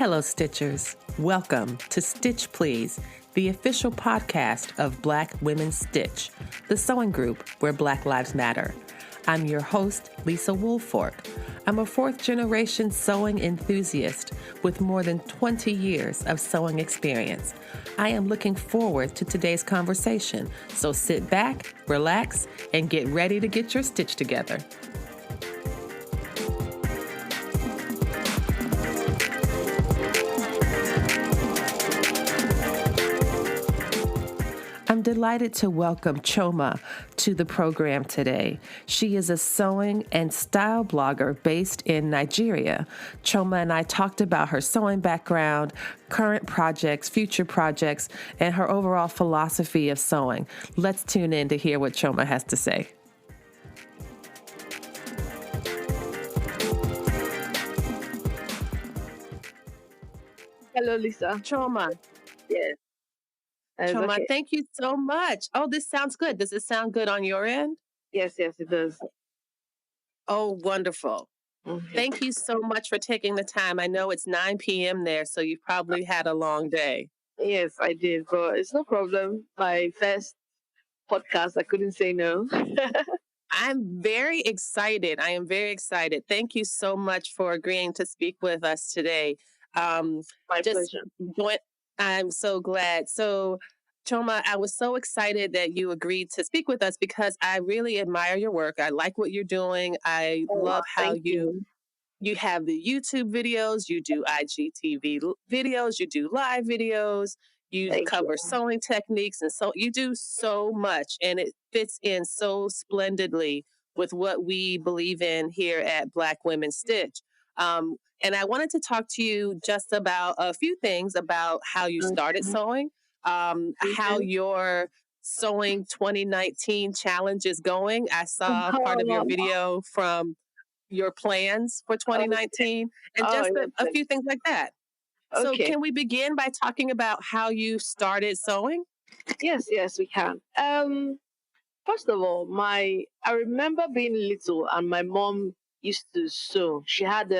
Hello, Stitchers. Welcome to Stitch Please, the official podcast of Black Women Stitch, the sewing group where Black Lives Matter. I'm your host, Lisa Woolfork. I'm a fourth-generation sewing enthusiast with more than 20 years of sewing experience. I am looking forward to today's conversation, so sit back, relax, and get ready to get your stitch together. I'm delighted to welcome Chioma to the program today. She is a sewing and style blogger based in Nigeria. Chioma and I talked about her sewing background, current projects, future projects, and her overall philosophy of sewing. Let's tune in to hear what Chioma has to say. Hello, Lisa. Chioma. Yes. Chioma, Okay. thank you so much. Oh, this sounds good. Does it sound good on your end? Yes, it does. Oh, wonderful. Mm-hmm. Thank you so much for taking the time. I know it's 9 p.m. there, so you've probably had a long day. Yes, I did, but it's no problem. My first podcast, I couldn't say no. I'm very excited. I am very excited. Thank you so much for agreeing to speak with us today. My pleasure. I'm so glad. So, Chioma, I was so excited that you agreed to speak with us because I really admire your work. I like what you're doing. I love how Thank you. you have the YouTube videos, you do IGTV videos, you do live videos, you cover sewing techniques, and so you do so much, and it fits in so splendidly with what we believe in here at Black Women Stitch. And I wanted to talk to you just about a few things about how you started sewing, how your sewing 2019 challenge is going. I saw part of your video from your plans for 2019 and just a few things like that. So can we begin by talking about how you started sewing? Yes, we can. First of all, I remember being little and my mom used to sew. She had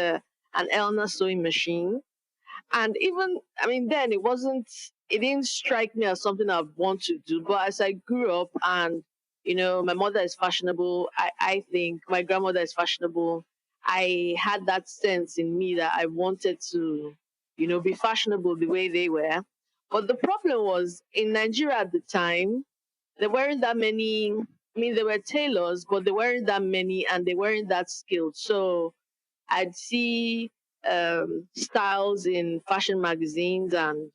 an Elna sewing machine. And even, then it didn't strike me as something I want to do. But as I grew up and, my mother is fashionable, I think my grandmother is fashionable. I had that sense in me that I wanted to, be fashionable the way they were. But the problem was in Nigeria at the time, there weren't that many. There were tailors, but there weren't that many and they weren't that skilled. So I'd see styles in fashion magazines and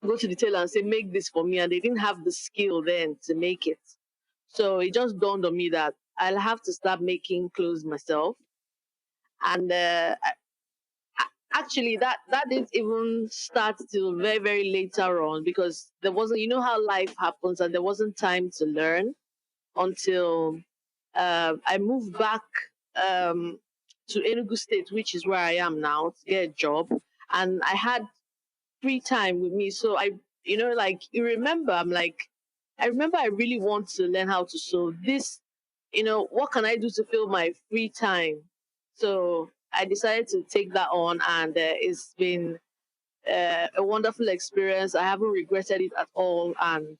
go to the tailor and say, make this for me. And they didn't have the skill then to make it. So it just dawned on me that I'll have to start making clothes myself. And actually, that didn't even start till very, very later on because there wasn't, how life happens and there wasn't time to learn until I moved back to Enugu State, which is where I am now, to get a job. And I had free time with me. So you remember, I remember I really want to learn how to sew this, what can I do to fill my free time? So I decided to take that on and it's been a wonderful experience. I haven't regretted it at all. And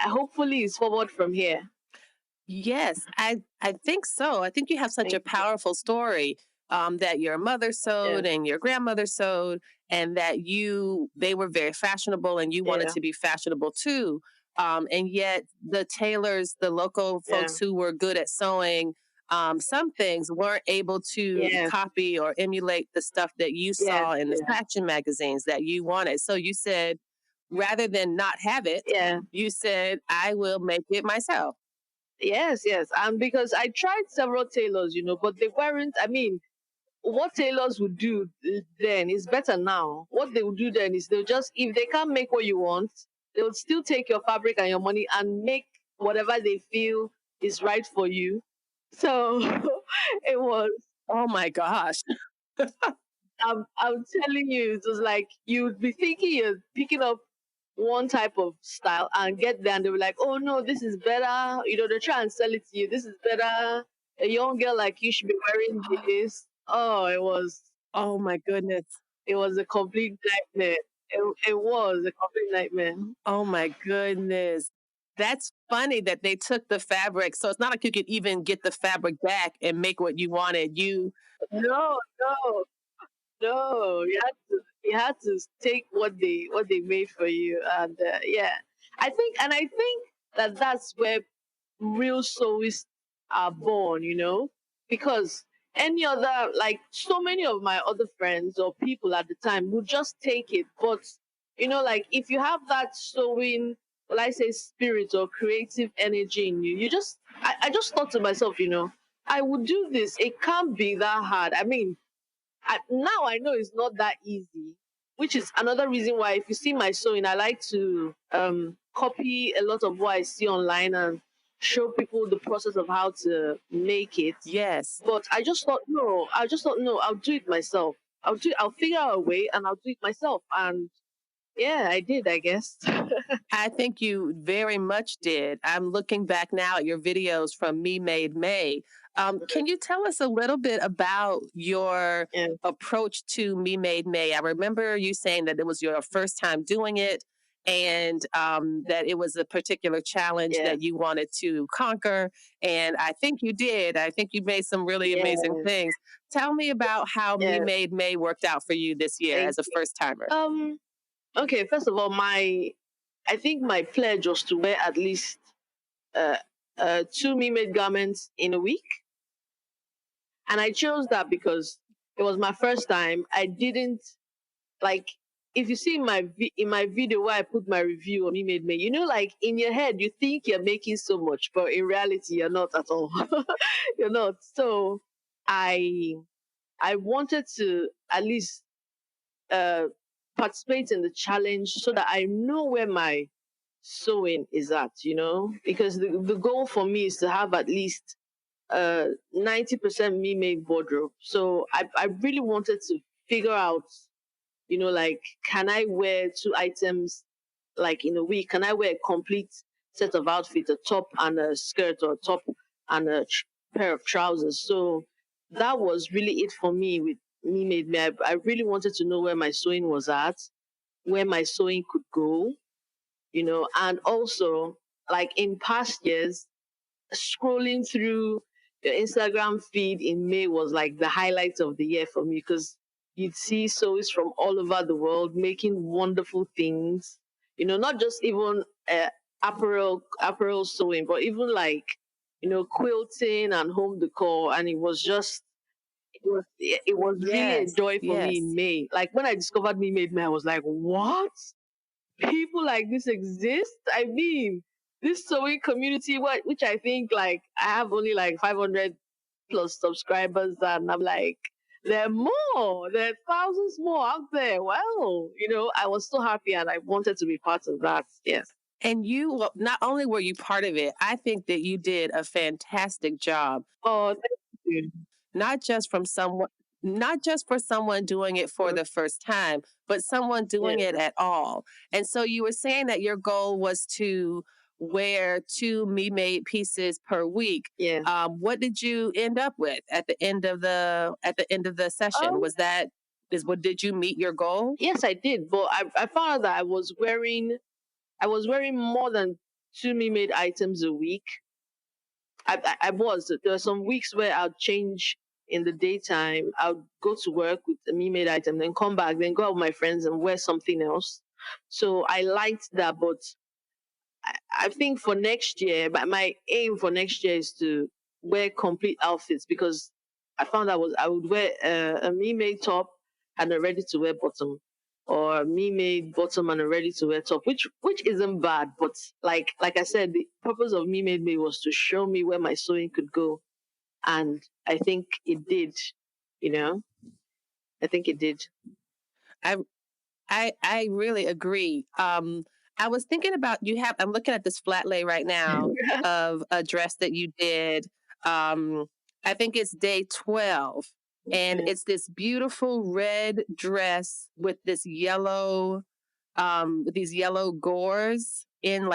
hopefully it's forward from here. Yes, I think so. I think you have such a powerful story that your mother sewed and your grandmother sewed, and that they were very fashionable and you wanted to be fashionable too. And yet the tailors, the local folks who were good at sewing, some things weren't able to copy or emulate the stuff that you saw in the fashion magazines that you wanted. So you said, rather than not have it, you said, I will make it myself. Yes. And because I tried several tailors, but they weren't, what tailors would do then is better now. What they would do then is they'll just, if they can't make what you want, they'll still take your fabric and your money and make whatever they feel is right for you. So it was. Oh my gosh. I'm telling you, it was like you'd be thinking you're picking up one type of style and get there and they were like, oh no, this is better. They try and sell it to you. This is better. A young girl like you should be wearing this. Oh, it was. Oh my goodness. It was a complete nightmare. It was a complete nightmare. Oh my goodness. That's funny that they took the fabric. So it's not like you could even get the fabric back and make what you wanted. You No, no, no. You had to take what they made for you, and yeah, I think that that's where real sewists are born, because any other, like so many of my other friends or people at the time would just take it. But, like if you have that sewing, well, I say spirit or creative energy in you, I just thought to myself, I would do this. It can't be that hard. I mean, now I know it's not that easy, which is another reason why, if you see my sewing, I like to copy a lot of what I see online and show people the process of how to make it. yes. But I just thought, no, I'll do it myself. I'll figure out a way and I'll do it myself. And yeah, I did, I guess. I think you very much did. I'm looking back now at your videos from Me Made May. Can you tell us a little bit about your Yeah, approach to Me Made May? I remember you saying that it was your first time doing it and that it was a particular challenge yeah, that you wanted to conquer. And I think you did. I think you made some really amazing yeah, things. Tell me about how Me yeah. Made May worked out for you this year Thank as a you. first timer. Okay, first of all, I think my pledge was to wear at least uh, two me-made garments in a week, and I chose that because it was my first time. I didn't like. If you see in my video where I put my review on me made me, like in your head you think you're making so much, but in reality you're not at all. You're not. So I I wanted to at least uh participate in the challenge so that I know where my sewing is at, because the goal for me is to have at least 90% me made wardrobe. So I really wanted to figure out, like, can I wear two items like in a week? Can I wear a complete set of outfits, a top and a skirt, or a top and a pair of trousers? So that was really it for me with me made me. I really wanted to know where my sewing was at, where my sewing could go, and also, like in past years, scrolling through your Instagram feed in May was like the highlight of the year for me, because you'd see sewists from all over the world making wonderful things, not just even apparel sewing, but even like, quilting and home decor. And it was really a Yes, joy for me in yes. May. Like when I discovered Me Made Me, I was like, what? People like this exist? I mean, this sewing community, which I think, like, I have only like 500 plus subscribers, and I'm like, there are thousands more out there. Well, I was so happy and I wanted to be part of that. Yes. And you, well, not only were you part of it, I think that you did a fantastic job, Oh, thank you. not just from someone, not just for someone doing it for Mm, the first time, but someone yeah, doing it at all. And so you were saying that your goal was to wear two me made pieces per week. yeah. What did you end up with at the end of the session? Um, What did you meet your goal? yes, I did, but I found out that I was wearing more than two me made items a week. I was. There were some weeks where I'd change in the daytime. I'd go to work with a me made item, then come back, then go out with my friends and wear something else. So I liked that, but I think for next year, but my aim for next year is to wear complete outfits, because I found I would wear a me made top and a ready to wear bottom, or a me made bottom and a ready to wear top, which isn't bad. But like I said, the purpose of me made me was to show me where my sewing could go, and I think it did. You know, I think it did. I I really agree. I was thinking about I'm looking at this flat lay right now of a dress that you did. Um, I think it's day 12. And Okay. it's this beautiful red dress with these yellow gores in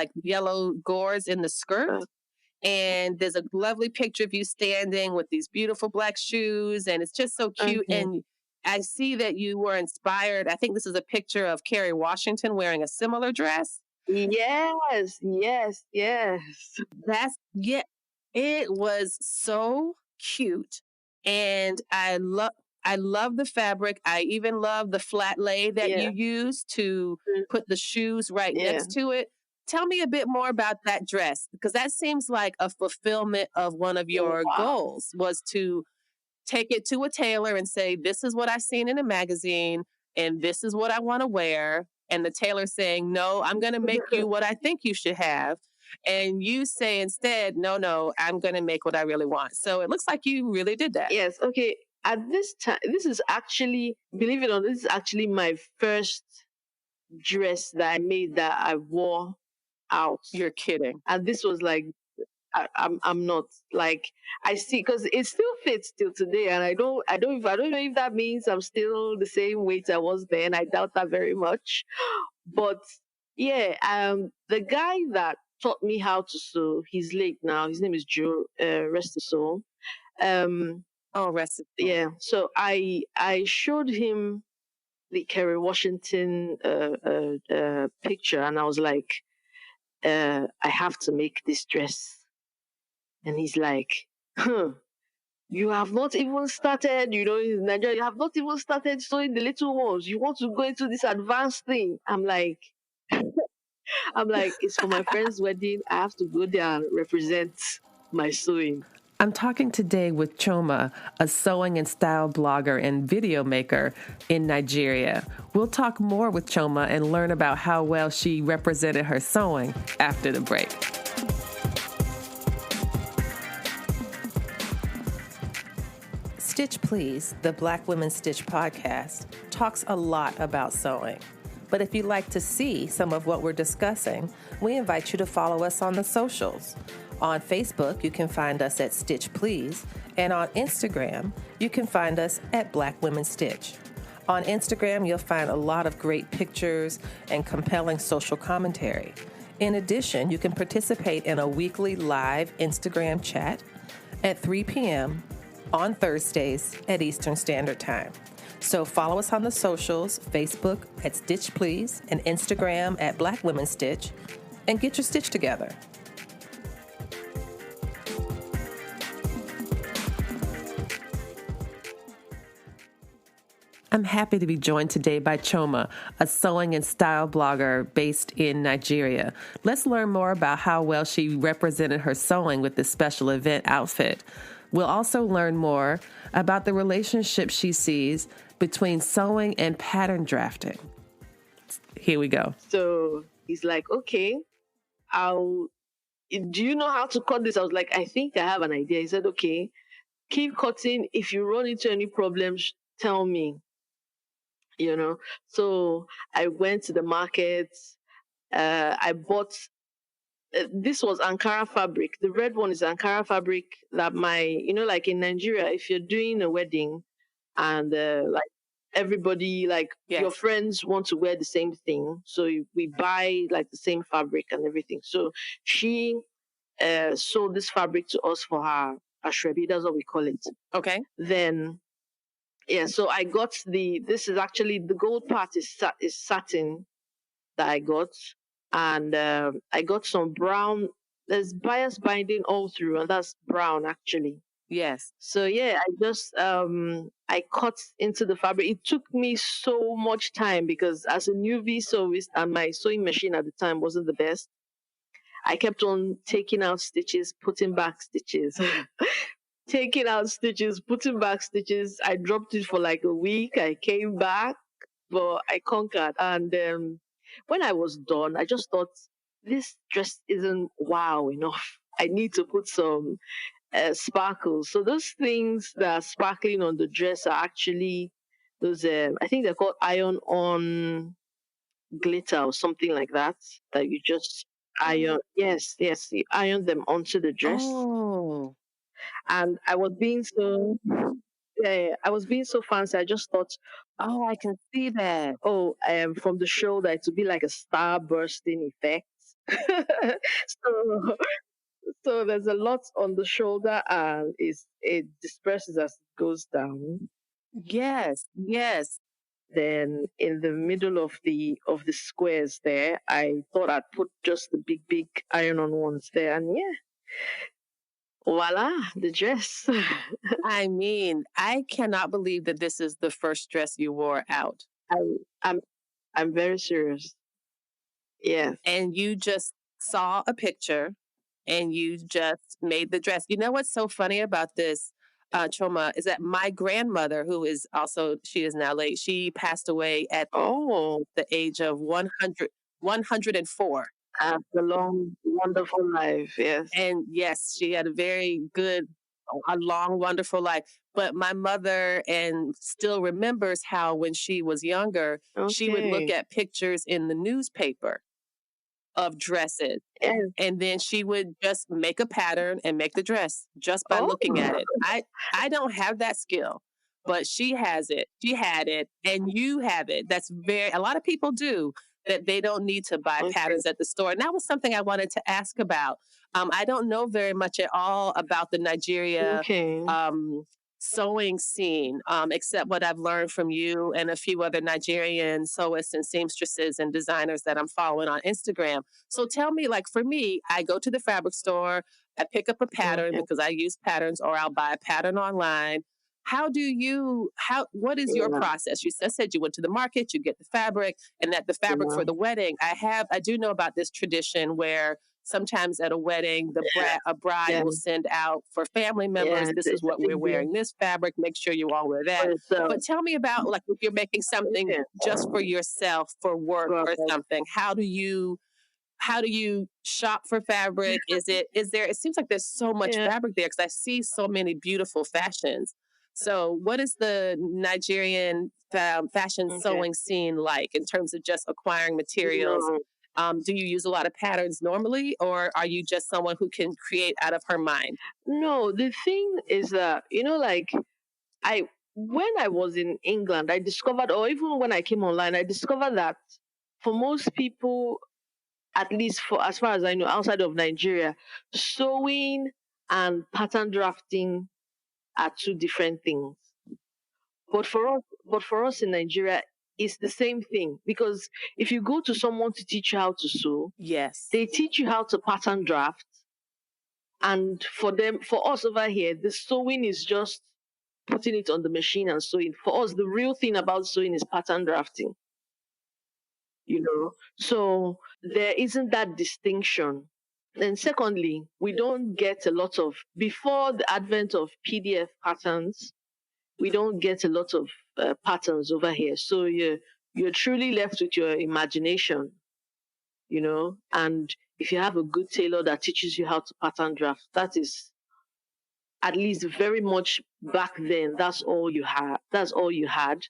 the skirt. Uh, And there's a lovely picture of you standing with these beautiful black shoes, and it's just so cute. okay. And I see that you were inspired. I think this is a picture of Kerry Washington wearing a similar dress. Yes, yes, yes. That's yeah, it was so cute. And I love the fabric. I even love the flat lay that Yeah, you use to put the shoes right yeah. next to it. Tell me a bit more about that dress because that seems like a fulfillment of one of your Wow. goals was to take it to a tailor and say, "This is what I seen in a magazine, and this is what I want to wear." And the tailor saying, "No, I'm going to make you what I think you should have." And you say instead, "No, no, I'm going to make what I really want." So it looks like you really did that. Yes, okay. At this time, this is actually, believe it or not, this is actually my first dress that I made that I wore out. You're kidding. And this was like, I'm not like, I see, because it still fits till today, and I don't know if that means I'm still the same weight I was then. I doubt that very much. But yeah, the guy that taught me how to sew, he's late now. His name is Joe. Rest his soul. Um, Oh, rest it. yeah. So I showed him the Kerry Washington picture, and I was like, I have to make this dress. And he's like, huh, you have not even started, in Nigeria, you have not even started sewing the little ones. You want to go into this advanced thing. I'm like, it's for my friend's wedding. I have to go there and represent my sewing. I'm talking today with Chioma, a sewing and style blogger and video maker in Nigeria. We'll talk more with Chioma and learn about how well she represented her sewing after the break. Stitch Please, the Black Women Stitch podcast, talks a lot about sewing. But if you'd like to see some of what we're discussing, we invite you to follow us on the socials. On Facebook, you can find us at Stitch Please, and on Instagram, you can find us at Black Women Stitch. On Instagram, you'll find a lot of great pictures and compelling social commentary. In addition, you can participate in a weekly live Instagram chat at 3 p.m. on Thursdays at Eastern Standard Time. So follow us on the socials, Facebook at Stitch Please and Instagram at Black Women Stitch, and get your stitch together. I'm happy to be joined today by Chioma, a sewing and style blogger based in Nigeria. Let's learn more about how well she represented her sewing with this special event outfit. We'll also learn more about the relationship she sees between sewing and pattern drafting. Here we go. So he's like, okay, do you know how to cut this? I was like, I think I have an idea. He said, okay, keep cutting. If you run into any problems, tell me. So I went to the market. I bought, this was Ankara fabric. The red one is Ankara fabric that like in Nigeria, if you're doing a wedding and like everybody, like your friends want to wear the same thing. So we buy like the same fabric and everything. So she sold this fabric to us for her ashrebi. That's what we call it. Okay. Then yeah, so I got this is actually the gold part is satin that I got. And I got some brown, there's bias binding all through, and that's brown actually. Yes. So yeah, I just I cut into the fabric. It took me so much time because as a newbie sewist and my sewing machine at the time wasn't the best, I kept on taking out stitches, putting back stitches. Taking out stitches, putting back stitches. I dropped it for like a week. I came back, but I conquered. And when I was done, I just thought, this dress isn't wow enough. I need to put some sparkles. So those things that are sparkling on the dress are actually those, I think they're called iron-on glitter or something like that, that you just iron. Yes, you iron them onto the dress. Oh. And I was being so, yeah, I was being so fancy. I just thought, Oh, I can see that. from the shoulder, it would be like a star bursting effect. so, so there's a lot on the shoulder, and it disperses as it goes down. Yes, yes. Then in the middle of the squares there, I thought I'd put just the big iron-on ones there, and yeah, voila, the dress. I mean, I cannot believe that this is the first dress you wore out. I, I'm I'm very serious. Yes. And you just saw a picture and you just made the dress. You know what's so funny about this, Choma, is that my grandmother, who is also, she is now late, she passed away at Oh, the age of 100, 104. a long, wonderful life. Yes. And yes, she had a very good, a long, wonderful life. But my mother and still remembers how when she was younger, she would look Okay. at pictures in the newspaper of dresses. Yes. And then she would just make a pattern and make the dress just by Oh, looking at it. I don't have that skill, but she has it. She had it and you have it. That's very a lot of people do that they don't need to buy okay. patterns at the store. And that was something I wanted to ask about. I don't know very much at all about the Nigeria Okay. um, sewing scene, except what I've learned from you and a few other Nigerian sewists and seamstresses and designers that I'm following on Instagram. So tell me, like for me, I go to the fabric store, I pick up a pattern Okay. because I use patterns, or I'll buy a pattern online. What is your Yeah. process? You said you went to the market, you get the fabric, and that the fabric Yeah. for the wedding. I do know about this tradition where sometimes at a wedding, a bride Yeah. will send out for family Yeah. members, this is It's a what we're big deal wearing, this fabric, make sure you all wear for that. yourself. But tell me about like if you're making something Okay. just for yourself for work Well, or something, how do you shop for fabric? It seems like there's so much yeah. fabric there because I see so many beautiful fashions. So what is the Nigerian fashion Okay. sewing scene like in terms of just acquiring materials? No. Do you use a lot of patterns normally, or are you just someone who can create out of her mind? No. The thing is that like I when I was in England, I discovered, or even when I came online, I discovered that for most people, at least for as far as I know, outside of Nigeria, sewing and pattern drafting are two different things. But for us in Nigeria, it's the same thing because if you go to someone to teach you how to sew, Yes. they teach you how to pattern draft. And for us over here, the sewing is just putting it on the machine and sewing. For us, the real thing about sewing is pattern drafting, So there isn't that distinction. And secondly, we don't get a lot of, before the advent of PDF patterns, we don't get a lot of patterns over here. So you're truly left with your imagination, and if you have a good tailor that teaches you how to pattern draft, that is at least very much back then, that's all you had.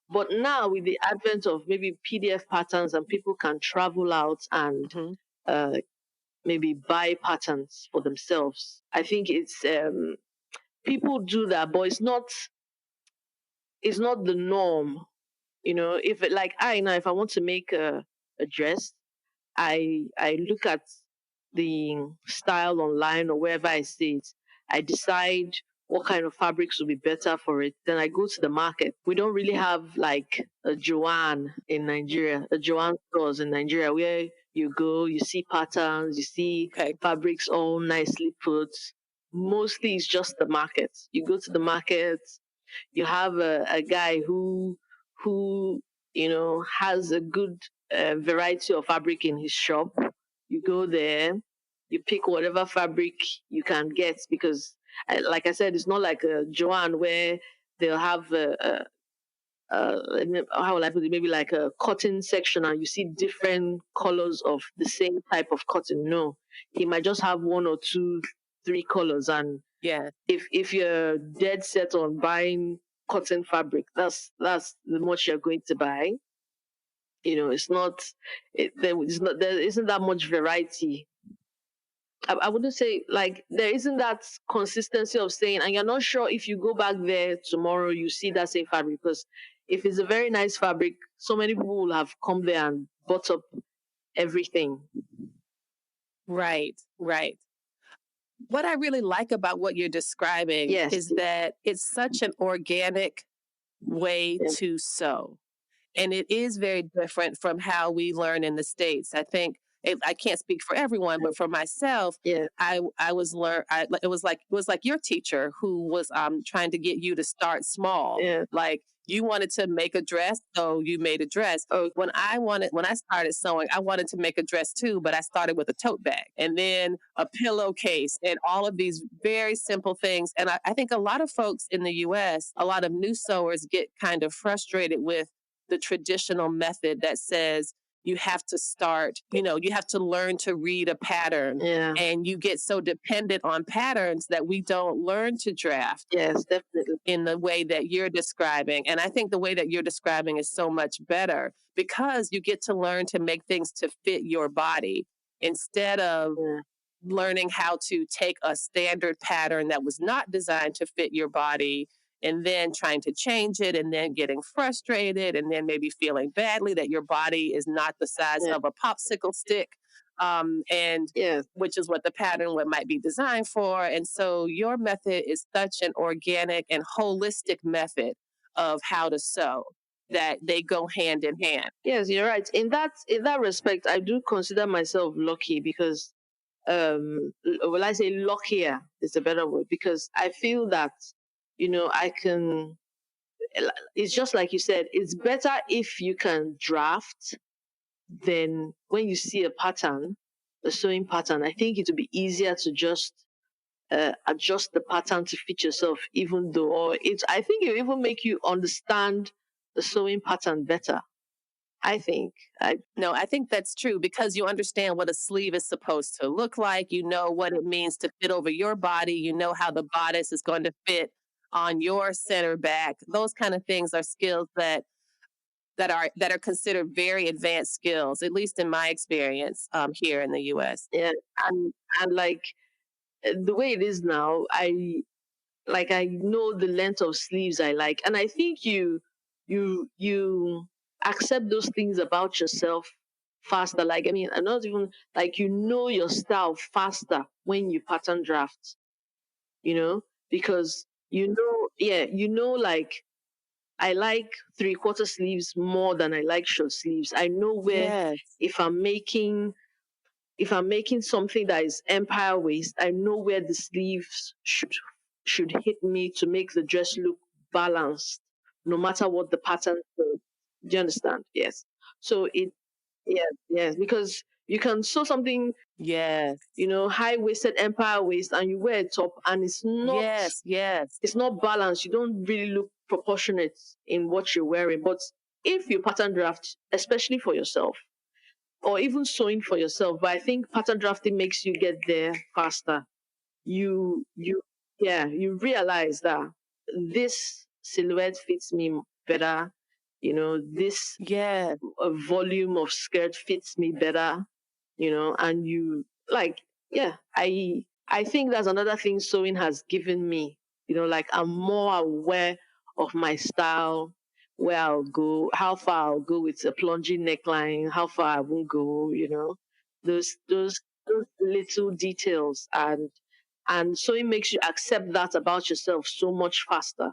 But now with the advent of maybe PDF patterns and people can travel out and Hmm. uh, maybe buy patterns for themselves, I think it's people do that, but it's not the norm. If like I now, if I want to make a dress, I look at the style online or wherever I see it. I decide what kind of fabrics will be better for it. Then I go to the market. We don't really have like a Joanne in Nigeria, a Joanne stores in Nigeria where you go, you see patterns, you see Okay. fabrics all nicely put. Mostly it's just the market. You go to the market, you have a guy who has a good variety of fabric in his shop. You go there, you pick whatever fabric you can get because, like I said, it's not like a Joanne where they'll have how will I put it? Maybe like a cotton section, and you see different colors of the same type of cotton. No, he might just have one or two, three colors, and Yeah. if you're dead set on buying cotton fabric, that's the much you're going to buy. It's not there isn't that much variety. I wouldn't say like there isn't that consistency of saying, and you're not sure if you go back there tomorrow you see that same fabric, because if it's a very nice fabric, so many people will have come there and bought up everything. Right. Right. What I really like about what you're describing Yes. is that it's such an organic way Yeah. to sew. And it is very different from how we learn in the States. I think I can't speak for everyone, but for myself, Yeah. I was learn I, it was like your teacher who was trying to get you to start small. Yeah. Like you wanted to make a dress, so you made a dress. Oh. When I started sewing, I wanted to make a dress too, but I started with a tote bag and then a pillowcase and all of these very simple things. And I think a lot of folks in the US, a lot of new sewers get kind of frustrated with the traditional method that says you have to start, you have to learn to read a pattern. Yeah. And you get so dependent on patterns that we don't learn to draft Yes, definitely. in the way that you're describing. And I think the way that you're describing is so much better because you get to learn to make things to fit your body instead of Yeah. learning how to take a standard pattern that was not designed to fit your body and then trying to change it and then getting frustrated and then maybe feeling badly that your body is not the size Yeah. of a popsicle stick, and Yes. which is what the pattern might be designed for. And so your method is such an organic and holistic method of how to sew that they go hand in hand. Yes, you're right. In that respect, I do consider myself lucky because will I say luckier is a better word because I feel that I can. It's just like you said. It's better if you can draft than when you see a pattern, a sewing pattern. I think it would be easier to just adjust the pattern to fit yourself, even though, or it's. I think it will even make you understand the sewing pattern better. I think. No, I think that's true because you understand what a sleeve is supposed to look like. You know what it means to fit over your body. You know how the bodice is going to fit on your center back. Those kind of things are skills that are considered very advanced skills, at least in my experience here in the U.S. Yeah, and like the way it is now, I know the length of sleeves I like, and I think you accept those things about yourself faster. Like I mean, I'm not even like your style faster when you pattern draft. You know because yeah, like I like 3/4 sleeves more than I like short sleeves. I know where Yes, if I'm making if I'm making something that is empire waist, I know where the sleeves should hit me to make the dress look balanced, no matter what the pattern is. Do you understand? Yes. So yes, because you can sew something, yes, high waisted empire waist, and you wear a top, and yes, yes, it's not balanced. You don't really look proportionate in what you're wearing. But if you pattern draft, especially for yourself, or even sewing for yourself, but I think pattern drafting makes you get there faster. You yeah, you realize that this silhouette fits me better. This yes, volume of skirt fits me better. And you like, yeah, I think that's another thing sewing has given me. Like I'm more aware of my style, where I'll go, how far I'll go with a plunging neckline, how far I won't go. Those little details, and sewing makes you accept that about yourself so much faster,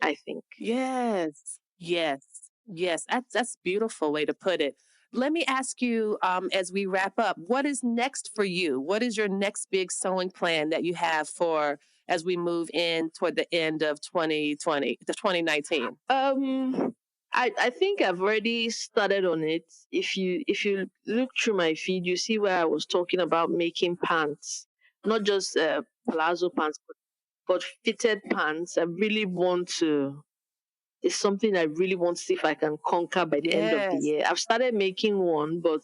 I think. yes, yes, yes. That's a beautiful way to put it. Let me ask you, as we wrap up, what is next for you? What is your next big sewing plan that you have for as we move in toward the end of 2020, the 2019? I think I've already started on it. If you look through my feed, you see where I was talking about making pants, not just palazzo pants, but fitted pants. I really want to. It's something I really want to see if I can conquer by the end of the Yes, year. I've started making one, but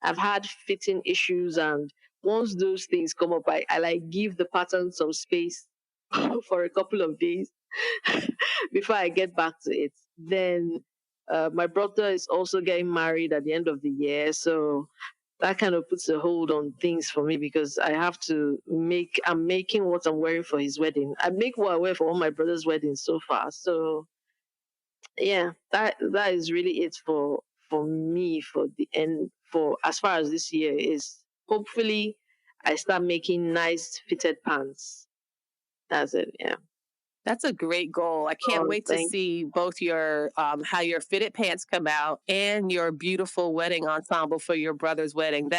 I've had fitting issues, and once those things come up, I like give the pattern some space for a couple of days before I get back to it. Then my brother is also getting married at the end of the year, so that kind of puts a hold on things for me because I have to I'm making what I'm wearing for his wedding. I make what I wear for all my brother's weddings so far. So yeah, that is really it for me for the end, for as far as this year is. Hopefully I start making nice fitted pants. That's it. Yeah. That's a great goal. I can't Oh, wait to thank see both your how your fitted pants come out and your beautiful wedding ensemble for your brother's wedding.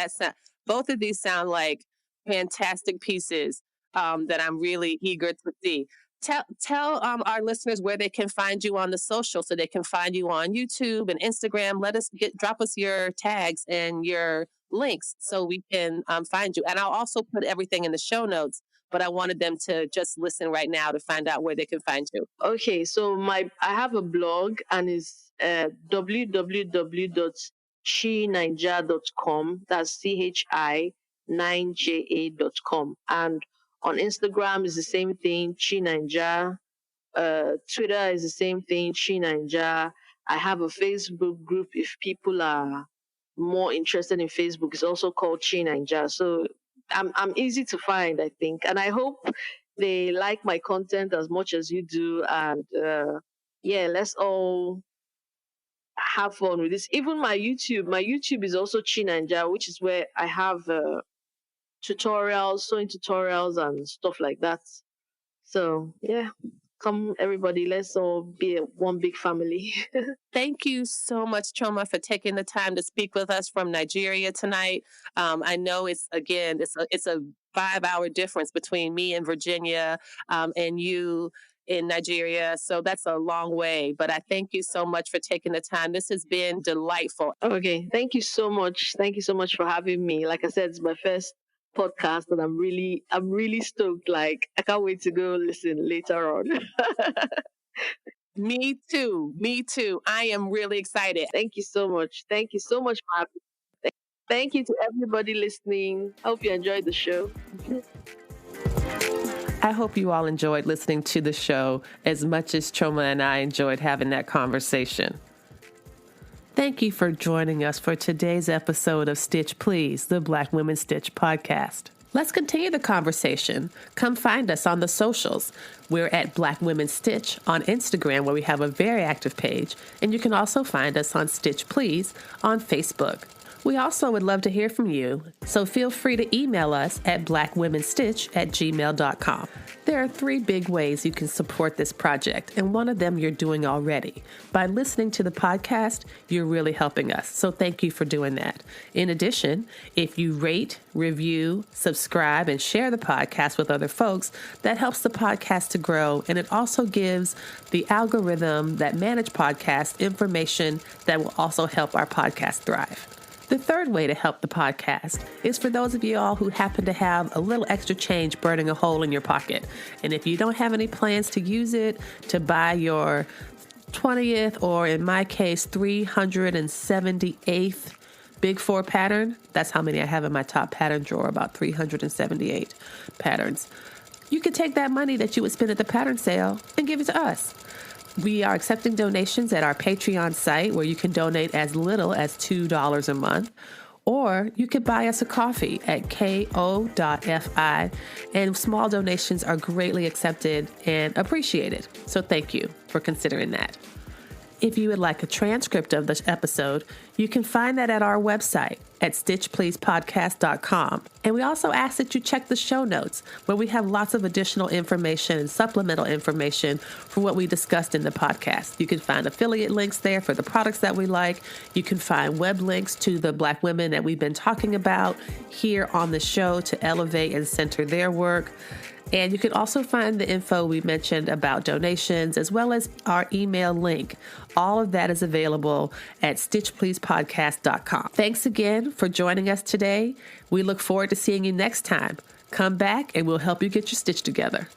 Both of these sound like fantastic pieces that I'm really eager to see. Tell our listeners where they can find you on the social, so they can find you on YouTube and Instagram. Drop us your tags and your links so we can find you. And I'll also put everything in the show notes, but I wanted them to just listen right now to find out where they can find you. Okay, so I have a blog, and it's www.chinaija.com. That's chi9ja.com. And on Instagram is the same thing, Chinaija. Twitter is the same thing, Chinaija. I have a Facebook group if people are more interested in Facebook. It's also called Chinaija. So I'm easy to find, I think, and I hope they like my content as much as you do. And yeah, let's all have fun with this. Even my YouTube is also Chinanja, which is where I have tutorials, sewing tutorials, and stuff like that. So yeah, come everybody, let's all be one big family. Thank you so much, Chioma, for taking the time to speak with us from Nigeria tonight. I know it's a 5 hour difference between me in Virginia and you in Nigeria. So that's a long way. But I thank you so much for taking the time. This has been delightful. Okay, thank you so much. Thank you so much for having me. Like I said, it's my first podcast, and I'm really stoked. Like, I can't wait to go listen later on. Me too. Me too. I am really excited. Thank you so much. Thank you so much for having me. Thank you to everybody listening. Hope you enjoyed the show. I hope you all enjoyed listening to the show as much as Chioma and I enjoyed having that conversation. Thank you for joining us for today's episode of Stitch Please, the Black Women Stitch podcast. Let's continue the conversation. Come find us on the socials. We're at Black Women Stitch on Instagram, where we have a very active page, and you can also find us on Stitch Please on Facebook. We also would love to hear from you, so feel free to email us at blackwomenstitch@gmail.com. There are 3 big ways you can support this project, and one of them you're doing already. By listening to the podcast, you're really helping us, so thank you for doing that. In addition, if you rate, review, subscribe, and share the podcast with other folks, that helps the podcast to grow, and it also gives the algorithm that manage podcasts information that will also help our podcast thrive. The third way to help the podcast is for those of you all who happen to have a little extra change burning a hole in your pocket. And if you don't have any plans to use it to buy your 20th, or in my case, 378th Big 4 pattern, that's how many I have in my top pattern drawer, about 378 patterns. You could take that money that you would spend at the pattern sale and give it to us. We are accepting donations at our Patreon site, where you can donate as little as $2 a month, or you could buy us a coffee at ko.fi, and small donations are greatly accepted and appreciated. So thank you for considering that. If you would like a transcript of this episode, you can find that at our website at stitchpleasepodcast.com. And we also ask that you check the show notes, where we have lots of additional information and supplemental information for what we discussed in the podcast. You can find affiliate links there for the products that we like. You can find web links to the Black women that we've been talking about here on the show to elevate and center their work. And you can also find the info we mentioned about donations, as well as our email link. All of that is available at stitchpleasepodcast.com. Thanks again for joining us today. We look forward to seeing you next time. Come back and we'll help you get your stitch together.